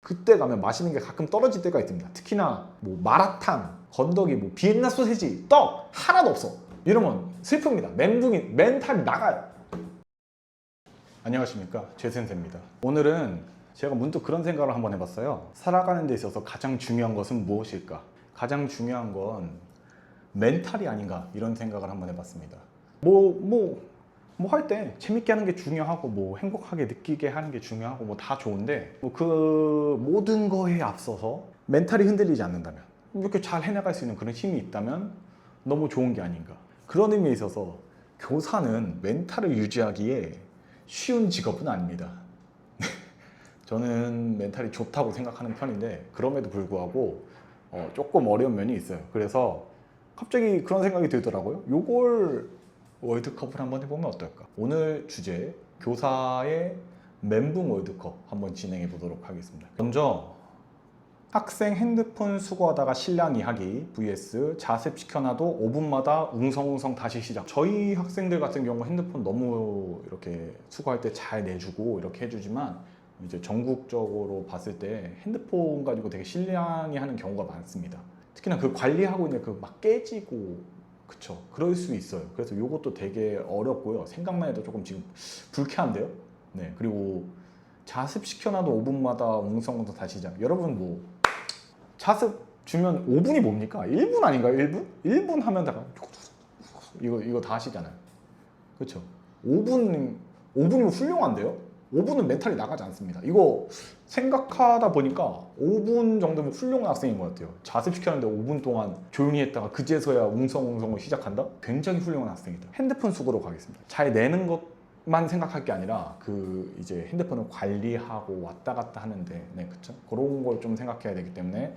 그때 가면 맛있는 게 가끔 떨어질 때가 있습니다. 특히나 뭐 마라탕, 건더기, 뭐 비엔나 소세지, 떡 하나도 없어. 이러면 슬픕니다. 멘탈이 나가요. 안녕하십니까, 최센세입니다. 오늘은 제가 문득 그런 생각을 한번 해봤어요. 살아가는 데 있어서 가장 중요한 것은 무엇일까? 가장 중요한 건 멘탈이 아닌가, 이런 생각을 한번 해봤습니다. 뭐 할 때 재밌게 하는 게 중요하고 뭐 행복하게 느끼게 하는 게 중요하고 뭐 다 좋은데, 뭐 그 모든 거에 앞서서 멘탈이 흔들리지 않는다면, 이렇게 잘 해나갈 수 있는 그런 힘이 있다면 너무 좋은 게 아닌가. 그런 의미에 있어서 교사는 멘탈을 유지하기에 쉬운 직업은 아닙니다. 저는 멘탈이 좋다고 생각하는 편인데, 그럼에도 불구하고 조금 어려운 면이 있어요. 그래서 갑자기 그런 생각이 들더라고요. 요걸 월드컵을 한번 해보면 어떨까? 오늘 주제, 교사의 멘붕 월드컵 한번 진행해 보도록 하겠습니다. 먼저 학생 핸드폰 수거하다가 실랑 이야기 vs 자습시켜놔도 5분마다 웅성웅성 다시 시작. 저희 학생들 같은 경우 핸드폰 너무 이렇게 수거할 때 잘 내주고 이렇게 해주지만, 이제 전국적으로 봤을 때 핸드폰 가지고 되게 실랑이 하는 경우가 많습니다. 특히나 그 관리하고 있는 그 막 깨지고, 그쵸, 그럴 수 있어요. 그래서 이것도 되게 어렵고요. 생각만 해도 조금 지금 불쾌한데요. 네, 그리고 자습시켜놔도 5분마다 웅성웅성 다시 시작. 여러분 뭐 자습 주면 5분이 뭡니까? 1분 아닌가요? 1분? 1분 하면 다 이거 다 하시잖아요. 그렇죠? 5분이면 훌륭한데요? 5분은 멘탈이 나가지 않습니다. 이거 생각하다 보니까 5분 정도면 훌륭한 학생인 것 같아요. 자습시켰는데 5분 동안 조용히 했다가 그제서야 웅성웅성을 시작한다? 굉장히 훌륭한 학생이다. 핸드폰 수거로 가겠습니다. 잘 내는 것만 생각할 게 아니라 그 이제 핸드폰을 관리하고 왔다 갔다 하는데, 네, 그쵸? 그런 걸 좀 생각해야 되기 때문에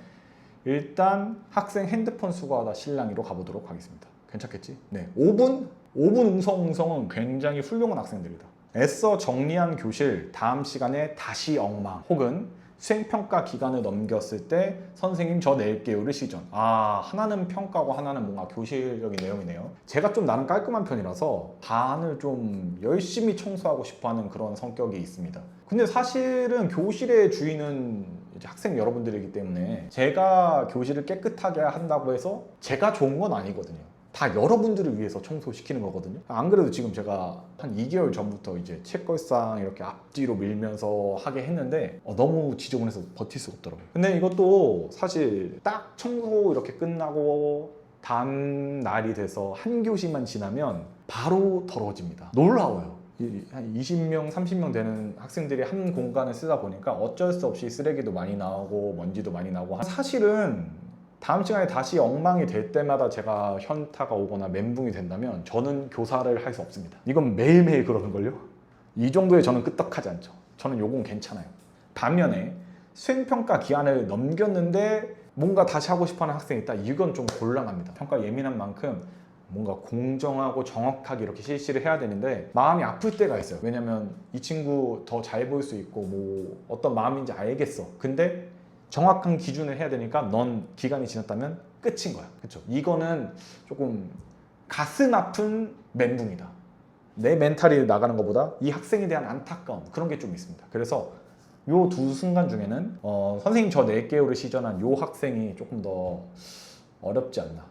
일단 학생 핸드폰 수거하다 실랑이로 가보도록 하겠습니다. 괜찮겠지? 네, 5분 웅성웅성은 굉장히 훌륭한 학생들이다. 애써 정리한 교실, 다음 시간에 다시 엉망, 혹은 수행평가 기간을 넘겼을 때 선생님 저 낼게요를 시전. 하나는 평가고 하나는 뭔가 교실적인 내용이네요. 제가 좀 나름 깔끔한 편이라서 반을 좀 열심히 청소하고 싶어하는 그런 성격이 있습니다. 근데 사실은 교실의 주인은 이제 학생 여러분들이기 때문에 제가 교실을 깨끗하게 한다고 해서 제가 좋은 건 아니거든요. 다 여러분들을 위해서 청소시키는 거거든요. 안 그래도 지금 제가 한 2개월 전부터 이제 책걸상 이렇게 앞뒤로 밀면서 하게 했는데 너무 지저분해서 버틸 수가 없더라고요. 근데 이것도 사실 딱 청소 이렇게 끝나고 다음 날이 돼서 한 교시만 지나면 바로 더러워집니다. 놀라워요. 한 20명, 30명 되는 학생들이 한 공간을 쓰다 보니까 어쩔 수 없이 쓰레기도 많이 나오고 먼지도 많이 나오고, 사실은 다음 시간에 다시 엉망이 될 때마다 제가 현타가 오거나 멘붕이 된다면 저는 교사를 할 수 없습니다. 이건 매일매일 그러는걸요? 이 정도에 저는 끄떡하지 않죠. 저는 요건 괜찮아요. 반면에 수행평가 기한을 넘겼는데 뭔가 다시 하고 싶어하는 학생이 있다? 이건 좀 곤란합니다. 평가 예민한 만큼 뭔가 공정하고 정확하게 이렇게 실시를 해야 되는데 마음이 아플 때가 있어요. 왜냐면 이 친구 더 잘 보일 수 있고 뭐 어떤 마음인지 알겠어. 근데 정확한 기준을 해야 되니까 넌 기간이 지났다면 끝인 거야. 그렇죠? 이거는 조금 가슴 아픈 멘붕이다. 내 멘탈이 나가는 것보다 이 학생에 대한 안타까움, 그런 게 좀 있습니다. 그래서 요 두 순간 중에는 선생님 저 낼게요를 시전한 요 학생이 조금 더 어렵지 않나,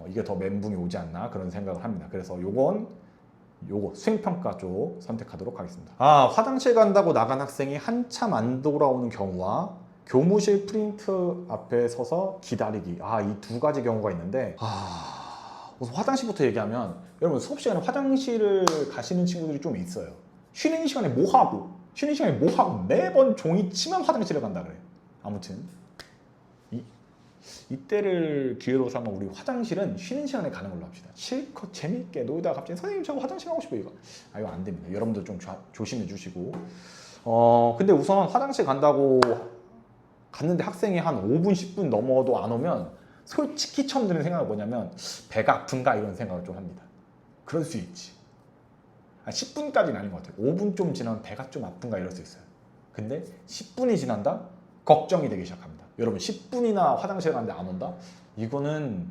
이게 더 멘붕이 오지 않나, 그런 생각을 합니다. 그래서 요거 수행평가 쪽 선택하도록 하겠습니다. 화장실 간다고 나간 학생이 한참 안 돌아오는 경우와 교무실 프린트 앞에 서서 기다리기. 이 두 가지 경우가 있는데, 우선 화장실부터 얘기하면, 여러분 수업 시간에 화장실을 가시는 친구들이 좀 있어요. 쉬는 시간에 뭐 하고 매번 종이 치면 화장실을 간다 그래요. 아무튼 이때를 기회로 삼아 우리 화장실은 쉬는 시간에 가는 걸로 합시다. 실컷 재밌게 놀다가 갑자기 선생님 저 화장실 가고 싶어요, 이거 안 됩니다. 여러분들 좀 조심해 주시고. 근데 우선 화장실 간다고 갔는데 학생이 한 5분, 10분 넘어도 안 오면 솔직히 처음 드는 생각은 뭐냐면, 배가 아픈가, 이런 생각을 좀 합니다. 그럴 수 있지. 10분까지는 아닌 것 같아요. 5분 좀 지나면 배가 좀 아픈가, 이럴 수 있어요. 근데 10분이 지난다? 걱정이 되기 시작합니다. 여러분 10분이나 화장실 가는데 안 온다? 이거는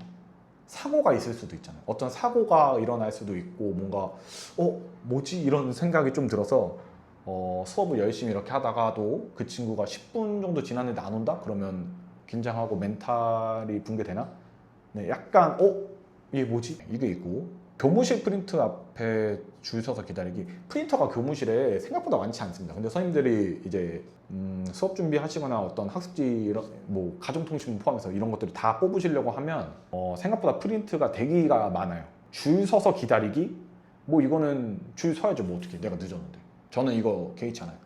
사고가 있을 수도 있잖아요. 어떤 사고가 일어날 수도 있고, 뭔가 뭐지? 이런 생각이 좀 들어서 수업을 열심히 이렇게 하다가도 그 친구가 10분 정도 지났는데 안 온다? 그러면 긴장하고 멘탈이 붕괴되나? 네, 약간 이게 뭐지? 이게 있고, 교무실 프린트 앞에 줄 서서 기다리기. 프린터가 교무실에 생각보다 많지 않습니다. 근데 선생님들이 이제 수업 준비하시거나 어떤 학습지 뭐 가정통신 포함해서 이런 것들을 다 뽑으시려고 하면 생각보다 프린트가 대기가 많아요. 줄 서서 기다리기? 뭐 이거는 줄 서야죠. 뭐 어떻게, 내가 늦었는데. 저는 이거 개의치 않아요.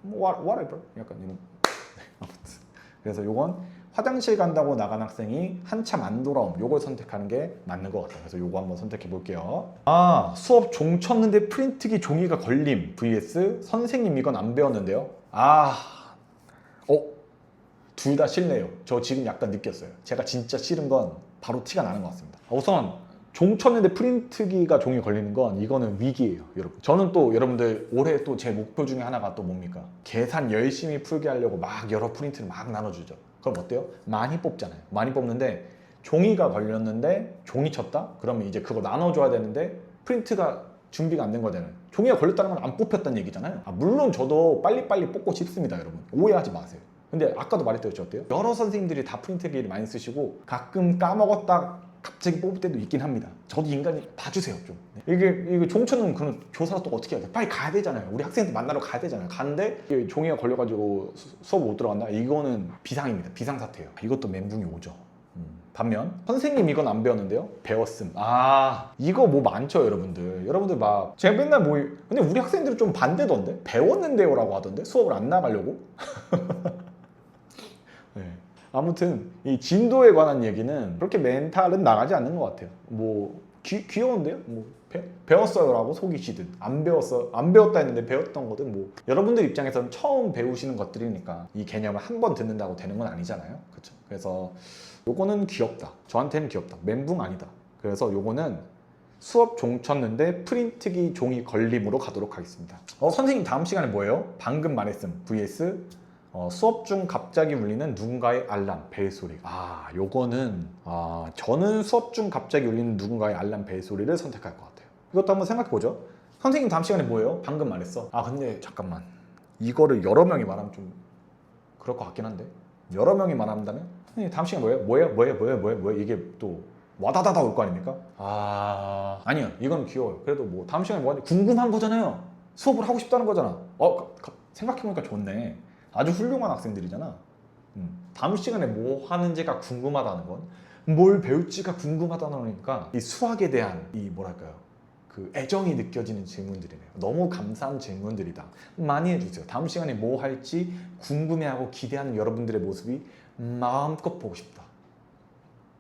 whatever 약간 이런. 아무튼 그래서 요건 화장실 간다고 나간 학생이 한참 안 돌아옴, 요걸 선택하는 게 맞는 것 같아요. 그래서 요거 한번 선택해 볼게요. 수업 종 쳤는데 프린트기 종이가 걸림 vs 선생님 이건 안 배웠는데요. 둘 다 싫네요. 저 지금 약간 느꼈어요. 제가 진짜 싫은 건 바로 티가 나는 것 같습니다. 우선 종 쳤는데 프린트기가 종이 걸리는 건 이거는 위기예요, 여러분. 저는 또 여러분들 올해 또 제 목표 중에 하나가 또 뭡니까? 계산 열심히 풀게 하려고 막 여러 프린트를 막 나눠주죠. 그럼 어때요? 많이 뽑잖아요. 많이 뽑는데 종이가 걸렸는데 종이 쳤다? 그러면 이제 그거 나눠줘야 되는데 프린트가 준비가 안 된 거잖아요. 종이가 걸렸다는 건 안 뽑혔다는 얘기잖아요. 물론 저도 빨리빨리 뽑고 싶습니다, 여러분. 오해하지 마세요. 근데 아까도 말했듯이 어때요? 여러 선생님들이 다 프린트기를 많이 쓰시고 가끔 까먹었다 갑자기 뽑을 때도 있긴 합니다. 저도 인간이 봐주세요, 좀. 이게 종초는 그런 교사가 또 어떻게 해야 돼? 빨리 가야 되잖아요. 우리 학생들 만나러 가야 되잖아요. 가는데 이게 종이가 걸려가지고 수업 못 들어간다? 이거는 비상입니다. 비상사태예요. 이것도 멘붕이 오죠. 반면 선생님 이건 안 배웠는데요? 배웠음. 이거 뭐 많죠, 여러분들. 여러분들 막 제가 맨날 근데 우리 학생들은 좀 반대던데? 배웠는데요? 라고 하던데? 수업을 안 나가려고? 네. 아무튼 이 진도에 관한 얘기는 그렇게 멘탈은 나가지 않는 것 같아요. 뭐 귀여운데요? 뭐 배웠어요라고 속이시든 안 배웠다 했는데 배웠던 거든 뭐 여러분들 입장에서는 처음 배우시는 것들이니까 이 개념을 한 번 듣는다고 되는 건 아니잖아요. 그렇죠? 그래서 요거는 귀엽다. 저한테는 귀엽다. 멘붕 아니다. 그래서 요거는 수업 종 쳤는데 프린트기 종이 걸림으로 가도록 하겠습니다. 선생님 다음 시간에 뭐예요? 방금 말했음 vs 수업 중 갑자기 울리는 누군가의 알람, 벨소리. 요거는 저는 수업 중 갑자기 울리는 누군가의 알람, 벨소리를 선택할 것 같아요. 이것도 한번 생각해보죠. 선생님 다음 시간에 뭐예요? 방금 말했어. 근데 잠깐만, 이거를 여러 명이 말하면 좀 그럴 것 같긴 한데, 여러 명이 말한다면 선생님 다음 시간에 뭐예요? 이게 또 와다다다 올 거 아닙니까? 아니요, 이건 귀여워요. 그래도 뭐 다음 시간에 뭐 하지? 궁금한 거잖아요. 수업을 하고 싶다는 거잖아. 생각해보니까 좋네. 아주 훌륭한 학생들이잖아. 다음 시간에 뭐 하는지가 궁금하다는 건, 뭘 배울지가 궁금하다는 거니까 이 수학에 대한 이 뭐랄까요, 그 애정이 느껴지는 질문들이네요. 너무 감사한 질문들이다. 많이 해주세요. 다음 시간에 뭐 할지 궁금해하고 기대하는 여러분들의 모습이 마음껏 보고 싶다.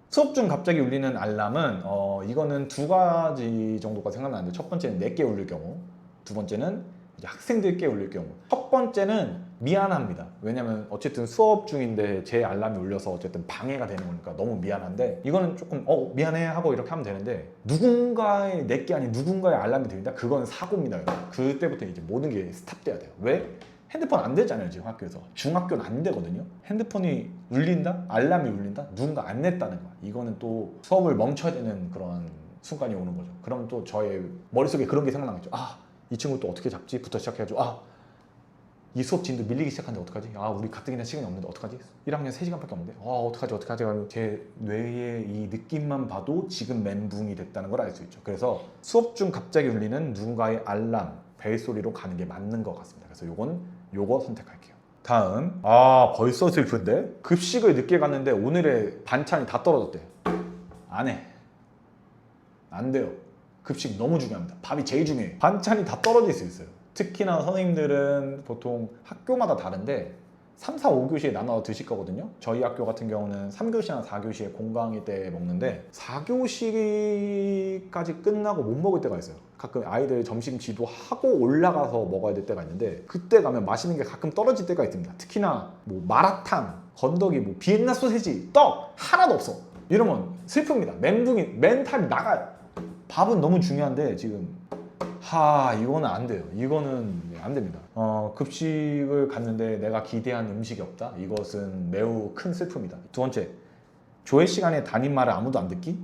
수업 중 갑자기 울리는 알람은 이거는 두 가지 정도가 생각나는데, 첫 번째는 내게 울릴 경우, 두 번째는 학생들께 울릴 경우. 첫 번째는 미안합니다. 왜냐면 어쨌든 수업 중인데 제 알람이 울려서 어쨌든 방해가 되는 거니까 너무 미안한데, 이거는 조금 미안해 하고 이렇게 하면 되는데, 누군가의 내게 아닌 누군가의 알람이 들린다? 그건 사고입니다, 여러분. 그때부터 이제 모든 게 스탑돼야 돼요. 왜? 핸드폰 안 되잖아요, 지금 학교에서. 중학교는 안 되거든요. 핸드폰이 울린다? 알람이 울린다? 누군가 안 냈다는 거야. 이거는 또 수업을 멈춰야 되는 그런 순간이 오는 거죠. 그럼 또 저의 머릿속에 그런 게 생각나겠죠. 이 친구 또 어떻게 잡지? 부터 시작해가지고 이 수업 진도 밀리기 시작하는데 어떡하지? 우리 가뜩이나 시간이 없는데 어떡하지? 1학년 3시간밖에 없는데 어떡하지? 제 뇌의 이 느낌만 봐도 지금 멘붕이 됐다는 걸 알 수 있죠. 그래서 수업 중 갑자기 울리는 누군가의 알람, 벨소리로 가는 게 맞는 것 같습니다. 그래서 요거 선택할게요. 다음, 벌써 슬픈데? 급식을 늦게 갔는데 오늘의 반찬이 다 떨어졌대. 안 해. 안 돼요. 급식 너무 중요합니다. 밥이 제일 중요해요. 반찬이 다 떨어질 수 있어요. 특히나 선생님들은 보통 학교마다 다른데 3, 4, 5교시에 나눠 드실 거거든요. 저희 학교 같은 경우는 3교시나 4교시에 공강일 때 먹는데 4교시까지 끝나고 못 먹을 때가 있어요. 가끔 아이들 점심 지도하고 올라가서 먹어야 될 때가 있는데, 그때 가면 맛있는 게 가끔 떨어질 때가 있습니다. 특히나 뭐 마라탕, 건더기, 뭐 비엔나 소세지, 떡 하나도 없어. 이러면 슬픕니다. 멘탈이 나가요. 밥은 너무 중요한데 지금 이거는 안 돼요. 이거는 안 됩니다. 급식을 갔는데 내가 기대한 음식이 없다? 이것은 매우 큰 슬픔이다. 두 번째, 조회 시간에 담임말을 아무도 안 듣기?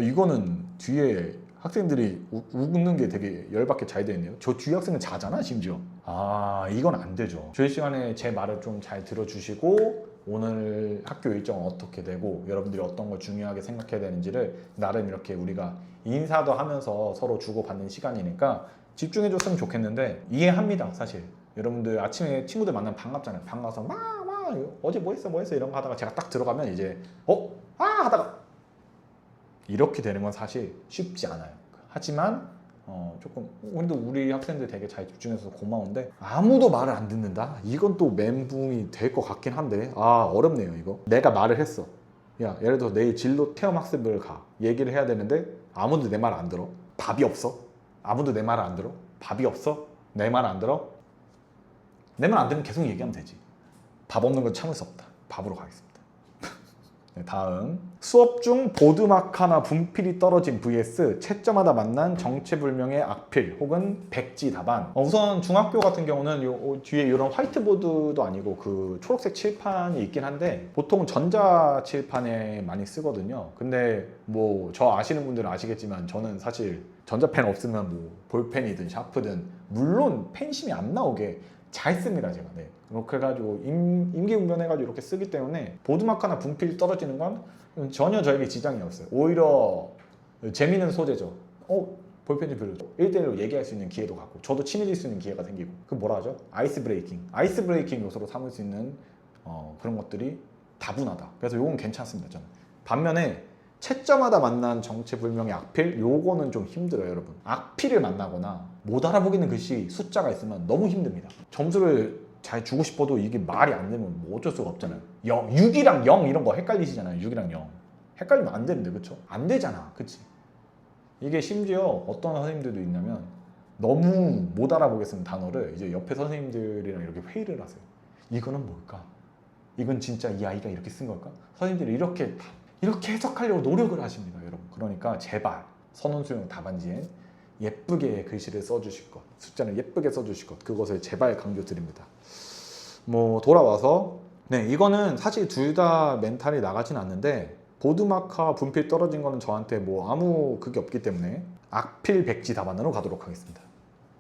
이거는 뒤에 학생들이 웃는 게 되게 열받게 잘 돼 있네요. 저 뒤에 학생은 자잖아 심지어. 아 이건 안 되죠. 조회 시간에 제 말을 좀 잘 들어주시고 오늘 학교 일정은 어떻게 되고 여러분들이 어떤 걸 중요하게 생각해야 되는지를 나름 이렇게 우리가 인사도 하면서 서로 주고받는 시간이니까 집중해줬으면 좋겠는데 이해합니다. 사실 여러분들 아침에 친구들 만나면 반갑잖아요. 반가워서 막 어제 뭐 했어 이런 거 하다가 제가 딱 들어가면 이제 하다가 이렇게 되는 건 사실 쉽지 않아요. 하지만 조금 근데 우리 학생들 되게 잘 집중해서 고마운데 아무도 말을 안 듣는다? 이건 또 멘붕이 될 것 같긴 한데 어렵네요 이거. 내가 말을 했어. 야 예를 들어 내일 진로 체험 학습을 가 얘기를 해야 되는데 아무도 내 말 안 들어. 밥이 없어. 아무도 내 말을 안 들어. 밥이 없어. 내 말 안 들어. 내 말 안 들으면 계속 얘기하면 되지. 밥 없는 건 참을 수 없다. 밥으로 가겠습니다. 네, 다음 수업 중 보드마카나 분필이 떨어진 vs 채점하다 만난 정체불명의 악필 혹은 백지 답안. 우선 중학교 같은 경우는 뒤에 이런 화이트보드도 아니고 그 초록색 칠판이 있긴 한데 보통 전자 칠판에 많이 쓰거든요. 근데 뭐 저 아시는 분들은 아시겠지만 저는 사실 전자펜 없으면 뭐 볼펜이든 샤프든 물론 펜심이 안 나오게 잘 씁니다 제가. 네. 그렇게 해가지고 임기응변해가지고 이렇게 쓰기 때문에 보드마카나 분필 떨어지는 건 전혀 저에게 지장이 없어요. 오히려 재미있는 소재죠. 볼펜 좀 빌려줘. 1대1로 얘기할 수 있는 기회도 갖고 저도 친해질 수 있는 기회가 생기고 그 뭐라 하죠? 아이스 브레이킹 요소로 삼을 수 있는 그런 것들이 다분하다. 그래서 요건 괜찮습니다 저는. 반면에 채점하다 만난 정체불명의 악필 요거는 좀 힘들어요 여러분. 악필을 만나거나 못 알아보기는 글씨 숫자가 있으면 너무 힘듭니다. 점수를 잘 주고 싶어도 이게 말이 안 되면 뭐 어쩔 수가 없잖아요. 6이랑 0 이런 거 헷갈리시잖아요. 6이랑 0 헷갈리면 안 되는데 그쵸? 안 되잖아 그치? 이게 심지어 어떤 선생님들도 있냐면 너무 못 알아보겠으면 단어를 이제 옆에 선생님들이랑 이렇게 회의를 하세요. 이거는 뭘까? 이건 진짜 이 아이가 이렇게 쓴 걸까? 선생님들이 이렇게 해석하려고 노력을 하십니다 여러분. 그러니까 제발 선원수용 답안지에 예쁘게 글씨를 써주실 것, 숫자를 예쁘게 써주실 것, 그것을 제발 강조드립니다. 뭐 돌아와서 네 이거는 사실 둘 다 멘탈이 나가진 않는데 보드마카 분필 떨어진 거는 저한테 뭐 아무 그게 없기 때문에 악필 백지 답안으로 가도록 하겠습니다.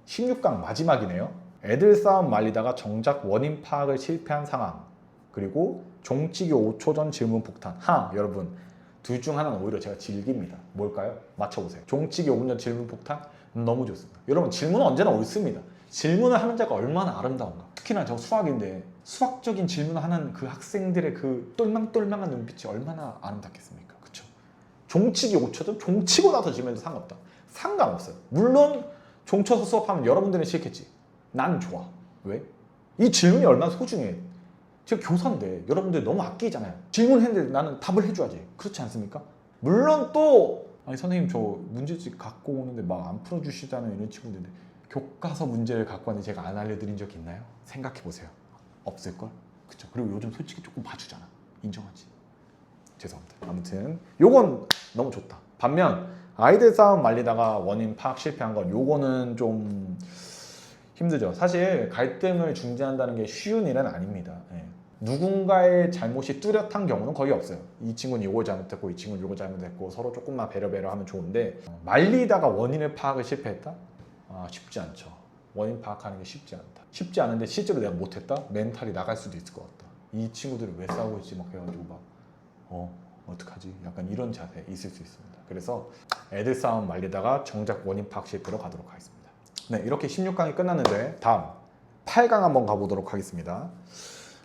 16강 마지막이네요. 애들 싸움 말리다가 정작 원인 파악을 실패한 상황, 그리고 종치기 5초 전 질문 폭탄. 여러분 둘 중 하나는 오히려 제가 즐깁니다. 뭘까요? 맞춰보세요. 종치기 5분 전 질문 폭탄 너무 좋습니다. 여러분 질문은 언제나 옳습니다. 질문을 하는 자가 얼마나 아름다운가. 특히나 저 수학인데 수학적인 질문을 하는 그 학생들의 그 똘망똘망한 눈빛이 얼마나 아름답겠습니까? 그쵸? 종치기 5초 전? 종치고 나서 질문해도 상관없다. 상관없어요. 물론 종쳐서 수업하면 여러분들은 싫겠지. 난 좋아. 왜? 이 질문이 얼마나 소중해. 제가 교사인데 여러분들 너무 아끼잖아요. 질문했는데 나는 답을 해줘야지. 그렇지 않습니까? 물론 또 아니 선생님 저 문제집 갖고 오는데 막 안 풀어주시잖아요 이런 친구들인데 교과서 문제를 갖고 왔는데 제가 안 알려드린 적 있나요? 생각해보세요. 없을걸? 그쵸? 그리고 요즘 솔직히 조금 봐주잖아. 인정하지? 죄송합니다. 아무튼 요건 너무 좋다. 반면 아이들 싸움 말리다가 원인 파악 실패한 건 요거는 좀 힘들죠. 사실 갈등을 중재한다는 게 쉬운 일은 아닙니다. 누군가의 잘못이 뚜렷한 경우는 거의 없어요. 이 친구는 이걸 잘못했고 이 친구는 이걸 잘못했고 서로 조금만 배려 하면 좋은데 말리다가 원인을 파악을 실패했다? 쉽지 않죠. 원인 파악하는 게 쉽지 않다. 쉽지 않은데 실제로 내가 못했다? 멘탈이 나갈 수도 있을 것 같다. 이 친구들이 왜 싸우고 있지? 막 해가지고 막 어떡하지? 약간 이런 자세 있을 수 있습니다. 그래서 애들 싸움 말리다가 정작 원인 파악 실패로 가도록 하겠습니다. 네, 이렇게 16강이 끝났는데 다음 8강 한번 가보도록 하겠습니다.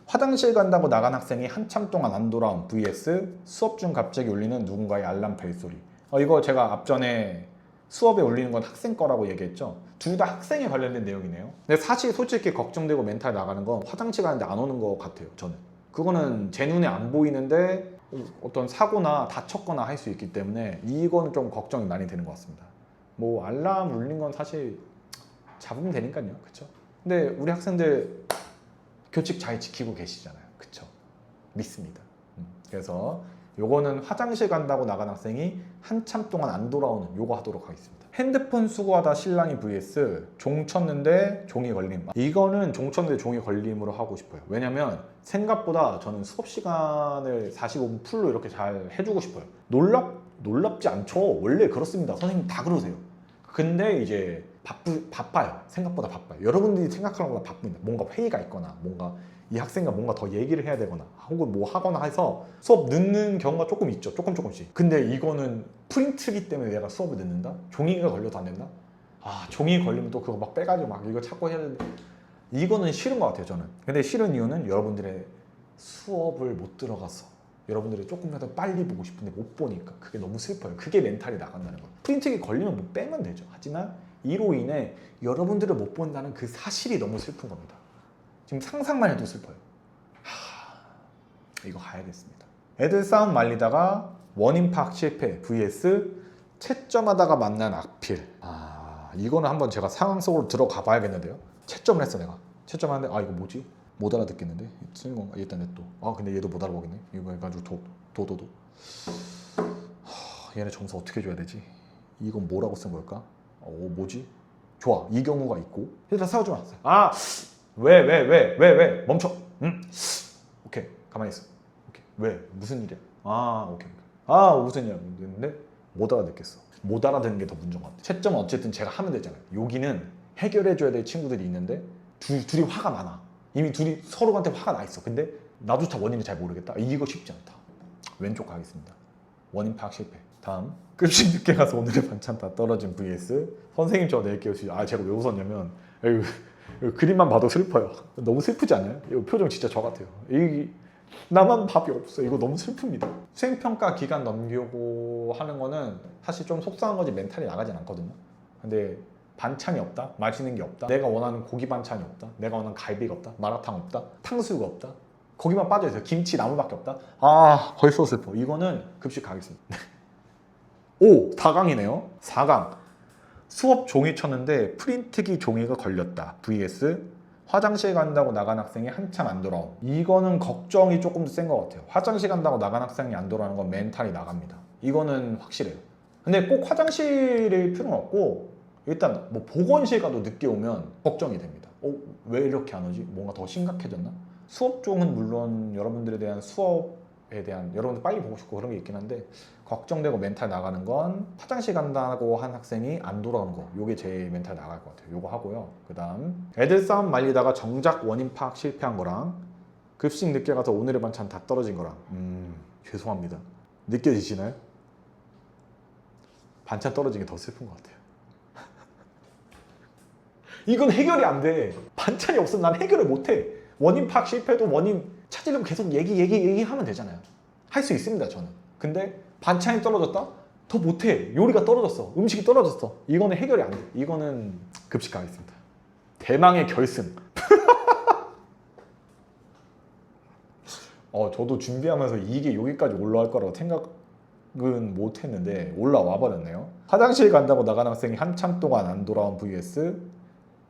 화장실 간다고 나간 학생이 한참 동안 안 돌아온 vs 수업 중 갑자기 울리는 누군가의 알람 벨소리. 이거 제가 앞전에 수업에 울리는 건 학생 거라고 얘기했죠. 둘 다 학생에 관련된 내용이네요. 근데 사실 솔직히 걱정되고 멘탈 나가는 건 화장실 가는데 안 오는 것 같아요. 저는 그거는 제 눈에 안 보이는데 어떤 사고나 다쳤거나 할 수 있기 때문에 이거는 좀 걱정이 많이 되는 것 같습니다. 뭐 알람 울린 건 사실 잡으면 되니까요. 그쵸? 근데 우리 학생들 규칙 잘 지키고 계시잖아요. 그쵸? 믿습니다. 그래서 요거는 화장실 간다고 나간 학생이 한참 동안 안 돌아오는 요거 하도록 하겠습니다. 핸드폰 수거하다 신랑이 vs 종 쳤는데 종이 걸림. 이거는 종 쳤는데 종이 걸림으로 하고 싶어요. 왜냐면 생각보다 저는 수업 시간을 45분 풀로 이렇게 잘 해주고 싶어요. 놀랍지 않죠. 원래 그렇습니다. 선생님 다 그러세요. 근데 이제 바빠요. 생각보다 바빠요. 여러분들이 생각하는 것보다 바쁩니다. 뭔가 회의가 있거나 뭔가 이 학생과 뭔가 더 얘기를 해야 되거나 혹은 뭐 하거나 해서 수업 늦는 경우가 조금 있죠. 조금씩. 근데 이거는 프린트기 때문에 내가 수업을 늦는다? 종이가 걸려도 안 된다? 종이 걸리면 또 그거 막 빼가지고 막 이거 찾고 해야 되는데 이거는 싫은 것 같아요, 저는. 근데 싫은 이유는 여러분들의 수업을 못 들어가서 여러분들이 조금이라도 빨리 보고 싶은데 못 보니까 그게 너무 슬퍼요. 그게 멘탈이 나간다는 거예요. 프린트기 걸리면 뭐 빼면 되죠. 하지만 이로 인해 여러분들을 못 본다는 그 사실이 너무 슬픈 겁니다. 지금 상상만 해도 슬퍼요. 이거 가야겠습니다. 애들 싸움 말리다가 원인 파악 실패 vs 채점하다가 만난 악필. 이거는 한번 제가 상황 속으로 들어가 봐야겠는데요. 채점을 했어 내가. 채점하는데 이거 뭐지? 못 알아듣겠는데? 쓰는 건가? 일단 냅둬. 근데 얘도 못 알아보겠네. 이거 해가지고 도도도. 얘네 점수 어떻게 줘야 되지? 이건 뭐라고 쓴 걸까? 뭐지? 좋아. 이 경우가 있고. 일단 싸우지 마. 왜? 멈춰. 오케이. 가만히 있어. 오케이. 왜? 무슨 일이야? 오케이. 무슨 일이야? 근데 못 알아듣겠어. 못 알아듣는 게 더 문제인 것 같아. 채점은 어쨌든 제가 하면 되잖아요. 여기는 해결해줘야 될 친구들이 있는데 둘이 화가 많아. 이미 둘이 서로한테 화가 나 있어. 근데 나조차 원인을 잘 모르겠다. 이거 쉽지 않다. 왼쪽 가겠습니다. 원인 파악 실패. 다음. 급식 늦게 가서 오늘의 반찬 다 떨어진 vs 선생님 저 낼게요. 제가 왜 웃었냐면 그림만 봐도 슬퍼요. 너무 슬프지 않아요? 이 표정 진짜 저 같아요. 나만 밥이 없어. 이거 너무 슬픕니다. 수행평가 기간 넘기고 하는 거는 사실 좀 속상한 거지 멘탈이 나가진 않거든요. 근데 반찬이 없다? 맛있는 게 없다? 내가 원하는 고기 반찬이 없다? 내가 원하는 갈비가 없다? 마라탕 없다? 탕수육 없다? 거기만 빠져있어요. 김치 나물밖에 없다? 벌써 슬퍼. 이거는 급식 가겠습니다. 4강이네요. 4강. 수업 종이 쳤는데 프린트기 종이가 걸렸다. vs 화장실 간다고 나간 학생이 한참 안 돌아옴. 이거는 걱정이 조금 더 센 것 같아요. 화장실 간다고 나간 학생이 안 돌아오는 건 멘탈이 나갑니다. 이거는 확실해요. 근데 꼭 화장실일 필요는 없고 일단 뭐 보건실 가도 늦게 오면 걱정이 됩니다. 왜 이렇게 안 오지? 뭔가 더 심각해졌나? 수업 종은 물론 여러분들에 대한 수업에 대한 여러분들 빨리 보고 싶고 그런 게 있긴 한데 걱정되고 멘탈 나가는 건 화장실 간다고 한 학생이 안 돌아오는 거. 요게 제일 멘탈 나갈 것 같아요. 요거 하고요. 그 다음 애들 싸움 말리다가 정작 원인 파악 실패한 거랑 급식 늦게 가서 오늘의 반찬 다 떨어진 거랑 죄송합니다. 느껴지시나요? 반찬 떨어진 게 더 슬픈 것 같아요. 이건 해결이 안 돼. 반찬이 없으면 난 해결을 못 해. 원인 파악 실패도 원인 찾으려면 계속 얘기하면 되잖아요. 할 수 있습니다, 저는. 근데 반찬이 떨어졌다? 더 못해. 요리가 떨어졌어. 음식이 떨어졌어. 이거는 해결이 안 돼. 이거는 급식 가겠습니다. 대망의 결승. 저도 준비하면서 이게 여기까지 올라올 거라고 생각은 못 했는데 올라와 버렸네요. 화장실 간다고 나간 학생이 한참 동안 안 돌아온 vs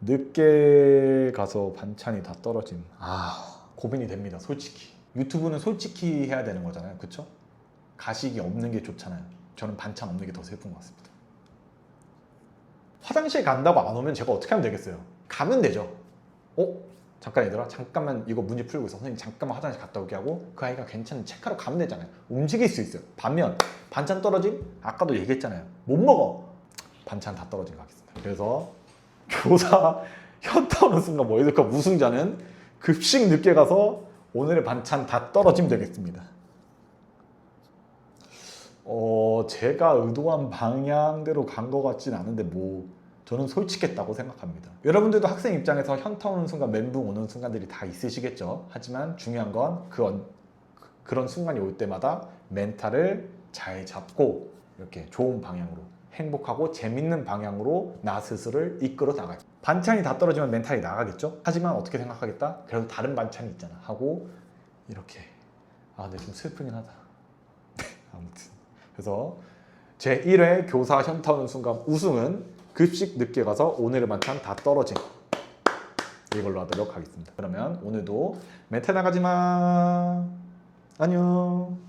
늦게 가서 반찬이 다 떨어짐. 고민이 됩니다. 솔직히. 유튜브는 솔직히 해야 되는 거잖아요. 그쵸? 가식이 없는 게 좋잖아요. 저는 반찬 없는 게 더 슬픈 것 같습니다. 화장실 간다고 안 오면 제가 어떻게 하면 되겠어요? 가면 되죠. 잠깐 얘들아, 잠깐만 이거 문제 풀고 있어. 선생님 잠깐만 화장실 갔다 오게 하고 그 아이가 괜찮은 체크하러 가면 되잖아요. 움직일 수 있어요. 반면 반찬 떨어짐? 아까도 얘기했잖아요. 못 먹어. 반찬 다 떨어진 거 하겠습니다. 그래서 교사 현타 오는 순간 월드컵 우승자는 급식 늦게 가서 오늘의 반찬 다 떨어지면 되겠습니다. 제가 의도한 방향대로 간 것 같진 않은데 저는 솔직했다고 생각합니다. 여러분들도 학생 입장에서 현타 오는 순간, 멘붕 오는 순간들이 다 있으시겠죠. 하지만 중요한 건 그런 순간이 올 때마다 멘탈을 잘 잡고 이렇게 좋은 방향으로 행복하고 재밌는 방향으로 나 스스로를 이끌어 나가요. 반찬이 다 떨어지면 멘탈이 나가겠죠. 하지만 어떻게 생각하겠다? 그래도 다른 반찬이 있잖아 하고 이렇게 근데 좀 슬프긴 하다. 아무튼 그래서 제1회 교사 현타 오는 순간 우승은 급식 늦게 가서 오늘의 반찬 다 떨어진 이걸로 하도록 하겠습니다. 그러면 오늘도 멘탈 나가지마. 안녕.